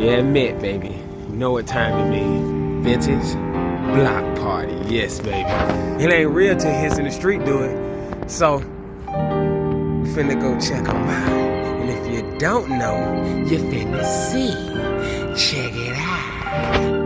Yeah, admit, baby. You know what time it is. Vintage block party. Yes, baby. It ain't real till hits in the street do it. So, we finna go check them out. And if you don't know, you finna see. Check it out.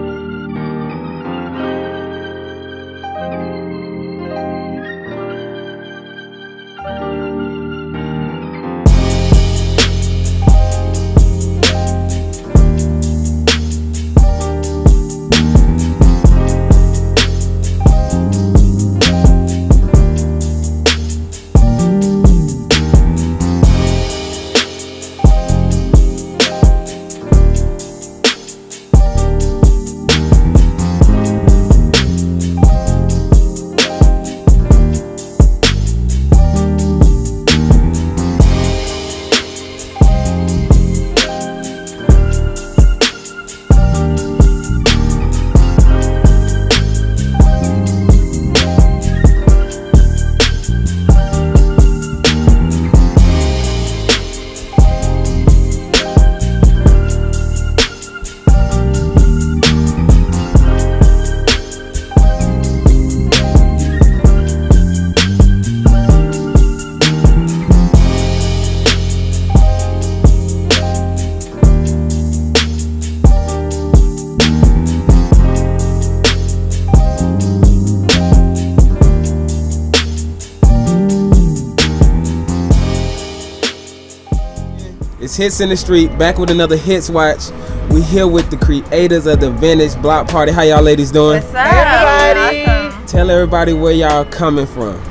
It's Hits in the Street, back with another Hits Watch. We here with the creators of the Vintage Block Party. How y'all ladies doing? What's up? Everybody. Awesome. Tell everybody where y'all coming from.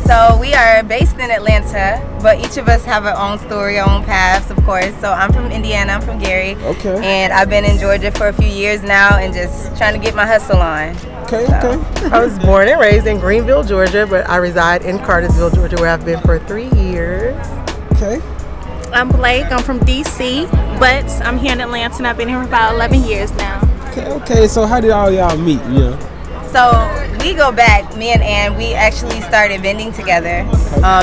So we are based in Atlanta, but each of us have our own story, our own paths, of course. So I'm from Indiana, I'm from Gary. Okay. And I've been in Georgia for a few years now and just trying to get my hustle on. Okay, So. okay. I was born and raised in Greenville, Georgia, but I reside in Cartersville, Georgia, where I've been for 3 years. Okay. I'm Blake. I'm from DC, but I'm here in Atlanta and I've been here for about 11 years now. Okay, so how did all y'all meet, you know? So we go back, me and Ann, we actually started vending together,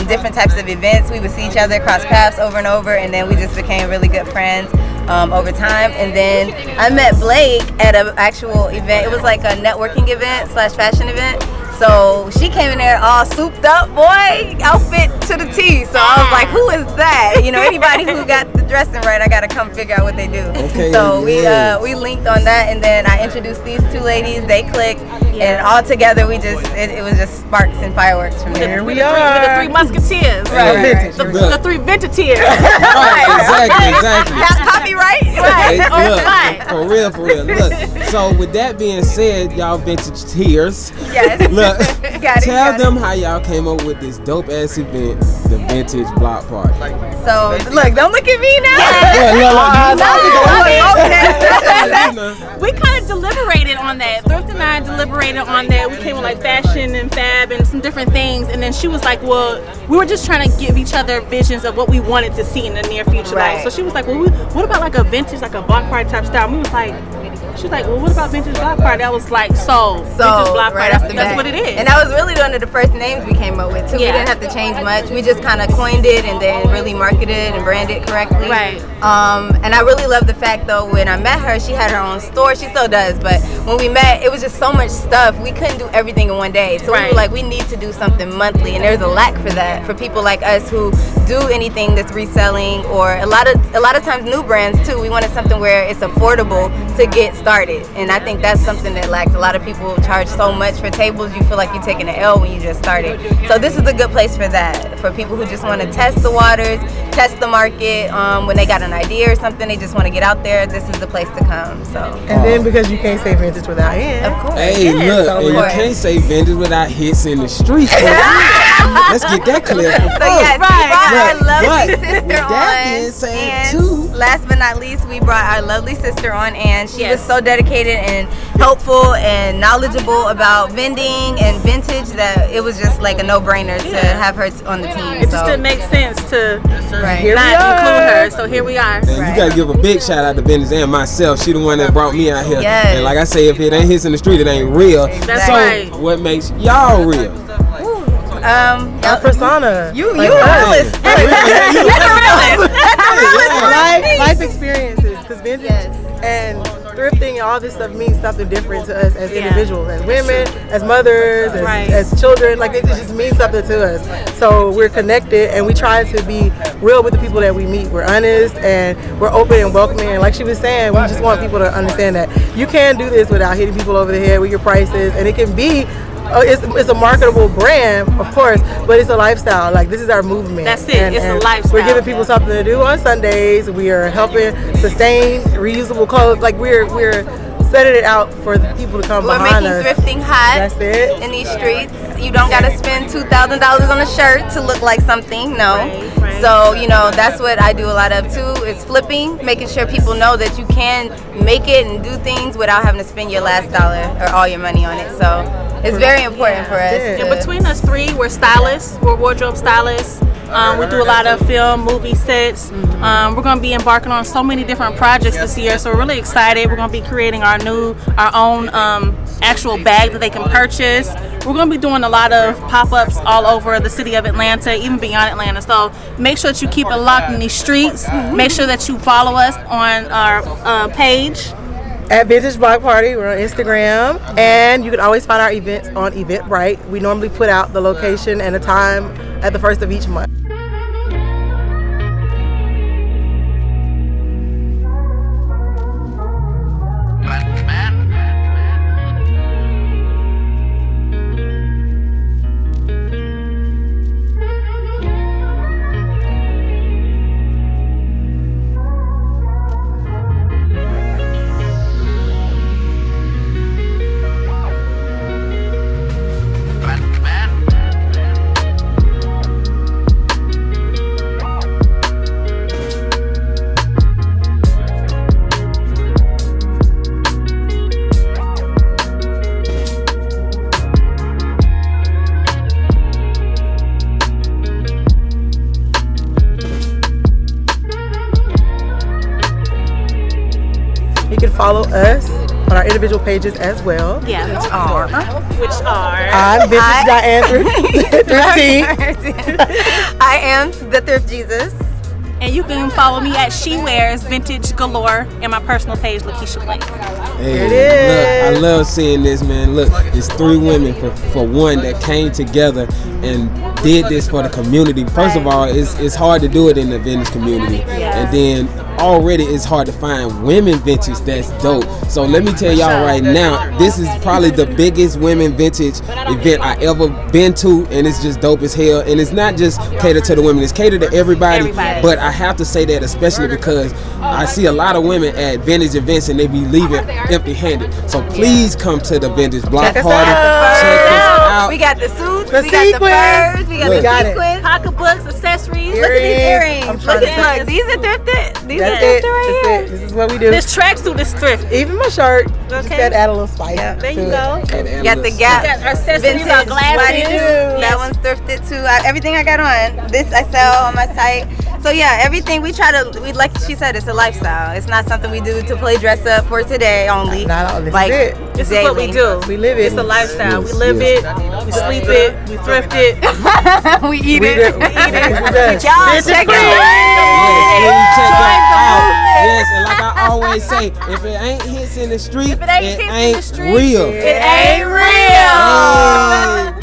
different types of events. We would see each other, cross paths over and over, and then we just became really good friends over time. And then I met Blake at an actual event. It was like a networking event / fashion event. So she came in there all souped up, boy, outfit to the T. So I was like, who is that? You know, anybody who got the dressing right, I gotta come figure out what they do. Okay, So yeah. we linked on that, and then I introduced these two ladies. They clicked, and all together we just it was just sparks and fireworks from there. Here we We're the are. three musketeers. Right. The three vintateers. Right, exactly. Copyright. Hey, Right. look, for real. Look, so with that being said, y'all vintage tears. Yes. Look, Got it, tell got it. them how y'all came up with this dope ass event, the Vintage Block Party. So look, don't look at me now. We kind of deliberated on that. Thrift and I deliberated on that. We came with like fashion and fab and some different things. And then she was like, well, we were just trying to give each other visions of what we wanted to see in the near future. Right. Like, so she was like, well, what about like a vintage, like a block party type style? And we was like, she was like, well, what about vintage block party? I was like, vintage block right party. off the That's bat. what it is. And that was really one of the first names we came up with too. Yeah. We didn't have to change much. We just kind of coined it and then really marketed and branded correctly. Right. And I really love the fact though, when I met her, she had her own store. She still does, but when we met, it was just so much stuff. We couldn't do everything in one day. So we Right. were like, we need to do something monthly, and there's a lack for that for people like us who do anything that's reselling, or a lot of times new brands too. We wanted something where it's affordable to get started, and I think that's something that lacks. A lot of people charge so much for tables, you feel like you're taking an L when you just started. So this is a good place for that, for people who just want to test the waters, test the market. When they got an idea or something, they just want to get out there. This is the place to come. So And then because you can't say vintage without Ann. of course. Hey, look, and you course. can't say vintage without hits in the street. Let's get that clear. So yes, we brought our Look, lovely but sister with that being on, said, and too- last but not least, we brought our lovely sister on, and she was Yes. so dedicated and helpful and knowledgeable about vending and vintage that it was just like a no-brainer to have her on the team. It just didn't make sense to Right. Here we not are. include her. So here we are. And you gotta give a big shout out to Vintage and myself. She the one that brought me out here. Yes. And like I say, if it ain't hits in the street, it ain't real. That's so right. what makes y'all real? Our persona. You Like, realist. life experiences, because vintage Yes. and all this stuff means something different to us as Yeah. individuals, as women, as mothers, Right. as children. Like, it just means something to us. So we're connected, and we try to be real with the people that we meet. We're honest, and we're open and welcoming. And like she was saying, we just want people to understand that you can do this without hitting people over the head with your prices, and it can be. It's a marketable brand, of course, but it's a lifestyle. Like, this is our movement. That's it. It's a lifestyle. We're giving people something to do on Sundays. We are helping sustain reusable clothes. Like, we're setting it out for the people to come We're behind making us. thrifting hot That's it. in these streets. You don't gotta spend $2,000 on a shirt to look like something. No. Right. So that's what I do a lot of too. Is flipping, making sure people know that you can make it and do things without having to spend your last dollar or all your money on it. So it's very important for us. Yeah. And between us three, we're stylists. We're wardrobe stylists. We do a lot of film, movie sets. We're going to be embarking on so many different projects this year, so we're really excited. We're going to be creating our own actual bag that they can purchase. We're going to be doing a lot of pop-ups all over the city of Atlanta, even beyond Atlanta. So make sure that you keep it locked in these streets. Make sure that you follow us on our page. At Vintage Block Party, we're on Instagram, and you can always find our events on Eventbrite. We normally put out the location and the time at the first of each month. You can follow us on our individual pages as well. Yeah, which are I'm Vintage Diane Thrifty. I am the Thrift Jesus. And you can follow me at She Wears Vintage Galore and my personal page, Lakeisha Blake. Hey, It is. look, I love seeing this, man. Look, it's three women for one that came together and did this for the community. First of all, it's hard to do it in the vintage community, and then already it's hard to find women vintage that's dope. So let me tell y'all right now, this is probably the biggest women vintage event I ever been to, and it's just dope as hell. And it's not just catered to the women, it's catered to everybody. But I have to say that especially because I see a lot of women at vintage events and they be leaving empty-handed. So please come to the Vintage Block Check us Party. out. Check us out. We got the suits, The we got the sequins. furs, we got Look. the Got it. sequins. Pocketbooks, accessories. Look at these earrings. I'm trying Look to at say- look. These are thrifted. These That's are it. thrifted right That's here. it. This is what we do. This tracksuit is thrifted. Even my shirt, just Okay. got to add a little spice. There to you it. go. And Got the Gap. Got our accessories, Vintage our glasses. bodysuit. Yes. That one's thrifted too. Everything I got on. This I sell on my site. So yeah, everything we try to. We like she said, it's a lifestyle. It's not something we do to play dress up for today only. Not all. This like is it. This is what we do. We live it. It's a lifestyle. We Yes, live yes. it. We sleep it. We thrift it. we eat We it. do- This is us. Y'all Vintage check it Block. out. Yes, check that out. Yes, and like I always say, if it ain't hits in the street, If it ain't hits in the street, real. it ain't real. Hey.